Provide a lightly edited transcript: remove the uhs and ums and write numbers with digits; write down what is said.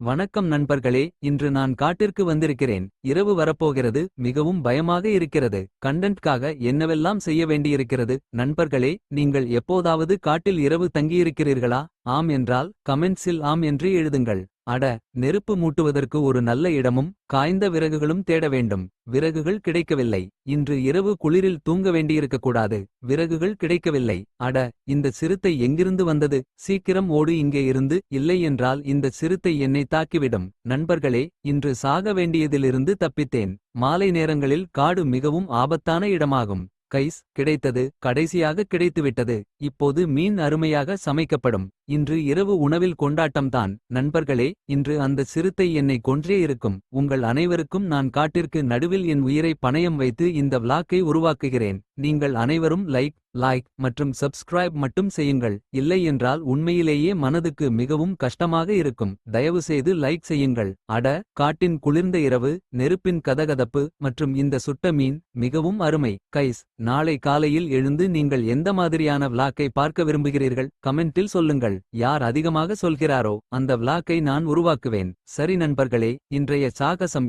வணக்கம் நண்பர்களே, இன்று நான் காட்டிற்கு வந்திருக்கிறேன். இரவு வரப்போகிறது, மிகவும் பயமாக இருக்கிறது. கண்டென்ட்காக என்னவெல்லாம் செய்ய வேண்டியிருக்கிறது. நண்பர்களே, நீங்கள் எப்போதாவது காட்டில் இரவு தங்கியிருக்கிறீர்களா? ஆம் என்றால் கமெண்ட்ஸில் ஆம் என்று எழுதுங்கள். அட, நெருப்பு மூட்டுவதற்கு ஒரு நல்ல இடமும் காய்ந்த விறகுகளும் தேட வேண்டும். விறகுகள் கிடைக்கவில்லை. இன்று இரவு குளிரில் தூங்க வேண்டியிருக்கக்கூடாது. விறகுகள் கிடைக்கவில்லை. அட, இந்த சிறுத்தை எங்கிருந்து வந்தது? சீக்கிரம் ஓடு இங்கே இருந்து, இல்லை என்றால் இந்த சிறுத்தை என்னை தாக்கிவிடும். நண்பர்களே, இன்று சாக வேண்டியதிலிருந்து தப்பித்தேன். மாலை நேரங்களில் காடு மிகவும் ஆபத்தான இடமாகும். கைஸ், கிடைத்தது, கடைசியாக கிடைத்துவிட்டது. இப்போது மீன் அருமையாக சமைக்கப்படும். இன்று இரவு உணவில் கொண்டாட்டம்தான். நண்பர்களே, இன்று அந்த சிறுத்தை என்னை கொன்றே இருக்கும். உங்கள் அனைவருக்கும் நான் காட்டிற்கு நடுவில் என் உயிரை பணயம் வைத்து இந்த விளாக்கை உருவாக்குகிறேன். நீங்கள் அனைவரும் லைக் மற்றும் சப்ஸ்கிரைப் மட்டும் செய்யுங்கள். இல்லை என்றால் உண்மையிலேயே மனதுக்கு மிகவும் கஷ்டமாக இருக்கும். தயவுசெய்து லைக் செய்யுங்கள். அட, காட்டின் குளிர்ந்த இரவு, நெருப்பின் கதகதப்பு மற்றும் இந்த சுட்ட மீன் மிகவும் அருமை. கைஸ், நாளை காலையில் எழுந்து நீங்கள் எந்த மாதிரியான விளாக்கை பார்க்க விரும்புகிறீர்கள்? கமெண்டில் சொல்லுங்கள். யார் அதிகமாக சொல்கிறாரோ அந்த விளாக்கை நான் உருவாக்குவேன். சரி நண்பர்களே, இன்றைய சாகசம்